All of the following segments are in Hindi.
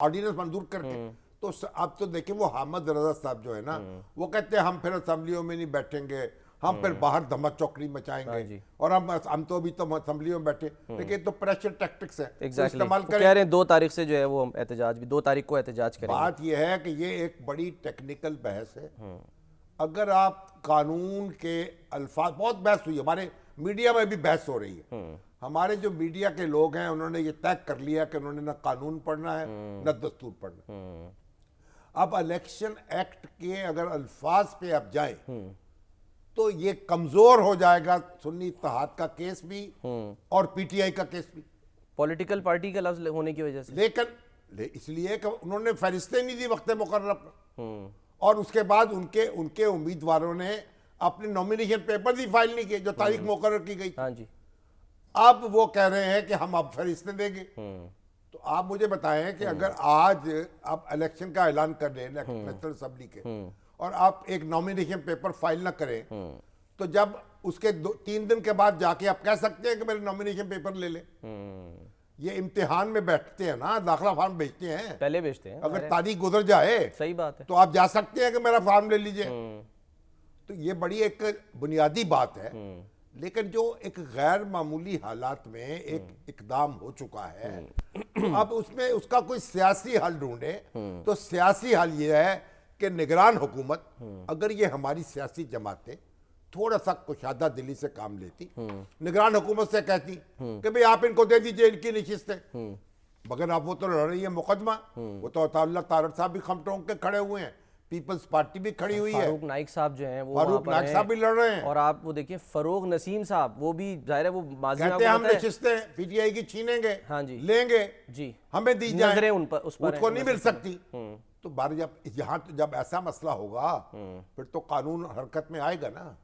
ऑर्डिनेंस मंजूर करके। तो अब तो देखिए वो हामिद रजा साहब जो है ना, वो कहते हैं हम फिर असेंबलियों में नहीं बैठेंगे, हम फिर बाहर धमक चौकड़ी मचाएंगे, और हम तो अभी तो असेंबलियों में बैठे। लेकिन ये तो प्रेशर टैक्टिक्स है, तो इस्तेमाल करें। कह रहे हैं 2 तारीख से जो है वो एहतजाज भी 2 तारीख को एहतजाज करेंगे। बात ये है कि ये एक बड़ी टेक्निकल बहस है। अगर आप कानून के अल्फाज, बहुत बहस हुई, हमारे मीडिया में भी बहस हो रही है। हमारे जो मीडिया के लोग हैं उन्होंने ये तय कर लिया कि उन्होंने ना कानून पढ़ना है ना दस्तूर पढ़ना। अब इलेक्शन एक्ट के अगर अल्फाज पे आप जाए तो ये कमजोर हो जाएगा सुन्नी इत्तेहाद का केस भी और पीटीआई का केस भी, पॉलिटिकल पार्टी का लफ्ज होने की वजह से। लेकिन इसलिए कि उन्होंने फरिश्ते नहीं दी वक्त मुकर्रर पर, और उसके बाद उनके उम्मीदवारों ने अपने नॉमिनेशन पेपर भी फाइल नहीं किए जो तारीख मुकर्रर की गई। हाँ जी। अब वो कह रहे हैं कि हम अब फरिश्ते देंगे। तो आप मुझे बताएं कि अगर आज आप इलेक्शन का ऐलान कर रहे हैं नेशनल असेंबली के, और आप एक नॉमिनेशन पेपर फाइल ना करें, तो जब उसके 3 दिन के बाद जाके आप कह सकते हैं कि मेरे नॉमिनेशन पेपर ले ले। ये इम्तिहान में बैठते हैं ना, दाखिला फार्म भेजते हैं, पहले भेजते हैं। अगर तारीख गुजर जाए, सही बात है, तो आप जा सकते हैं कि मेरा फार्म ले लीजिए। तो ये बड़ी एक बुनियादी बात है। लेकिन जो एक गैर मामूली हालात में एक इकदाम हो चुका है, अब उसमें उसका कोई सियासी हल ढूंढे, तो सियासी हल ये है कि निगरान हुकूमत, अगर ये हमारी सियासी जमातें थोड़ा सा कुशादा दिली से काम लेती, निगरान हुकूमत से कहती कि भाई आप इनको दे दीजिए इनकी नशिस्तें, मगर आप वो तो लड़ रही है मुकदमा। वो तो अताउल्लाह तारड़ साहब भी खमटोंग के खड़े हुए हैं, पीपल्स पार्टी भी खड़ी हुई है, फारूक नाइक साहब जो हैं वो फारूक नाइक साहब भी लड़ रहे हैं, और आप वो देखिए फरोग नसीम साहब, वो भी जाहिर है वो माजी में कहते हैं हम नशिस्तें पीटीआई की छीनेंगे, हाँ जी, लेंगे जी, हमें दी जाए, उन पर, उस पर उसको नहीं मिल सकती। तो बार जब ऐसा मसला होगा फिर तो कानून हरकत में आएगा ना।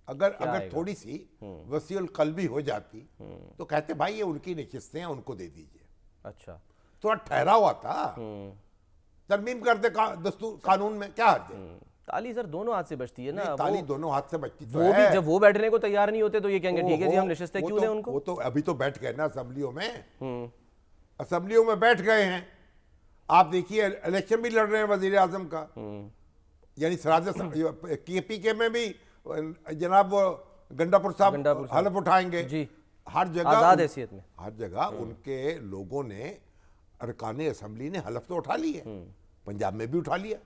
अगर थोड़ी सी वसीउल कल्बी हो जाती तो कहते भाई ये उनकी नशिस्तें हैं, उनको दे दीजिए। अच्छा, थोड़ा ठहरा हुआ था, तरमीम करते दस्तूर कानून में, क्या हर्ज है। ताली सर दोनों हाथ से बचती है ना, ताली दोनों हाथ से बचती तो वो है। भी जब वो बैठने को तैयार नहीं होते तो ये कहेंगे ठीक है जी हम नशिस्तें क्यों दें उनको। वो तो अभी तो बैठ गए ना असेंबलियों में, असेंबलियों में बैठ गए हैं। आप देखिए इलेक्शन भी लड़ रहे हैं वजीर आजम का, यानी सराज के में भी जनाब वो गंडापुर साहब हलफ उठाएंगे जी, हर जगह, आजाद हैसियत में हर जगह उनके लोगों ने, अरकान असेंबली ने हलफ तो उठा लिए, पंजाब में भी उठा लिया।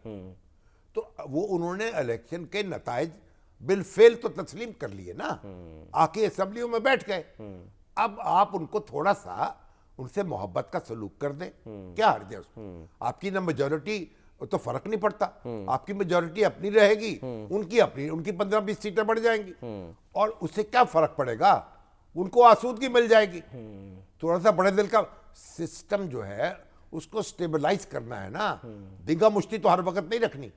तो वो उन्होंने इलेक्शन के नताइज बिलफेल तो तस्लीम कर लिए ना, आके असेंबलियों में बैठ गए। अब आप उनको थोड़ा सा उनसे मोहब्बत का सलूक कर दें, क्या हर्ज है उसमें। आपकी ना मेजॉरिटी तो फर्क नहीं पड़ता, आपकी मेजॉरिटी अपनी रहेगी, उनकी अपनी, उनकी 15-20 सीटें बढ़ जाएंगी, और उससे क्या फर्क पड़ेगा, उनको आसूदगी मिल जाएगी। थोड़ा सा बड़े दिल का सिस्टम जो है उसको स्टेबलाइज करना है ना, दिंगा मुश्ती तो हर वक्त नहीं रखनी।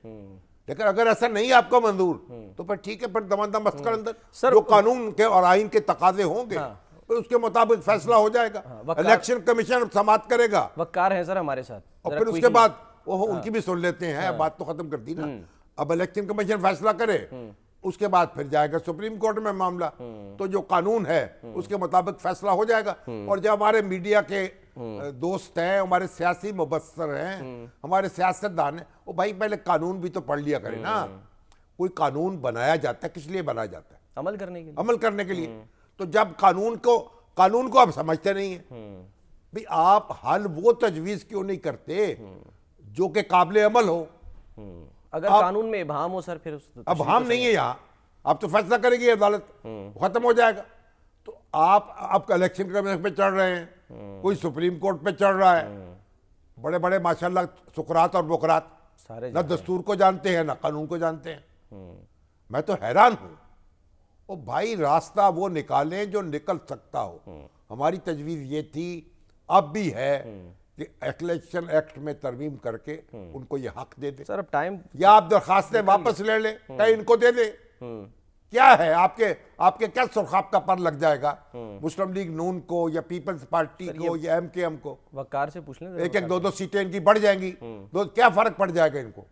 लेकिन अगर ऐसा नहीं आपको मंजूर तो फिर ठीक है, फिर दमादम मस्कर अंदर जो कानून के और आइन के तकाजे होंगे फिर उसके मुताबिक फैसला हो जाएगा। इलेक्शन कमीशन समाप्त करेगा। वक़ार है सर हमारे साथ, और फिर उसके बाद उनकी भी सुन लेते हैं, बात तो खत्म कर दी ना। अब इलेक्शन कमीशन फैसला करे, उसके बाद फिर जाएगा सुप्रीम कोर्ट में मामला, तो जो कानून है उसके मुताबिक फैसला हो जाएगा। और जब हमारे मीडिया के दोस्त हैं, हमारे सियासी मुबस्सर हैं, हमारे सियासतदान हैं, वो भाई पहले कानून भी तो पढ़ लिया करें ना। कोई कानून बनाया जाता है किस लिए बनाया जाता है? अमल करने के लिए, अमल करने के लिए। तो जब कानून को आप समझते नहीं है, भाई आप हल वो तजवीज क्यों नहीं करते जो कि काबिल अमल हो। अगर कानून में इबाहम हो सर, फिर इबाहम नहीं है यहाँ, आप तो फैसला करेगी अदालत, खत्म हो जाएगा। तो आप इलेक्शन कमीशन पे चढ़ रहे हैं, कोई सुप्रीम कोर्ट पे चढ़ रहा है, बड़े बड़े माशाल्लाह सुकरात और बुकरात सारे ना दस्तूर को जानते हैं ना कानून को जानते हैं। मैं तो हैरान हूं। ओ भाई रास्ता वो निकालें जो निकल सकता हो। हमारी तजवीज़ ये थी, अब भी है, कि इलेक्शन एक्ट में तरमीम करके उनको ये हक दे दे सर। अब टाइम, या आप दरखास्तें वापस ले ले, कहीं इनको दे दे। क्या है आपके क्या सुरखाब का पर लग जाएगा मुस्लिम लीग नून को या पीपल्स पार्टी को या MKM को? वक़ार से पूछ लें, एक 2-2 सीटें इनकी बढ़ जाएंगी, क्या फर्क पड़ जाएगा इनको?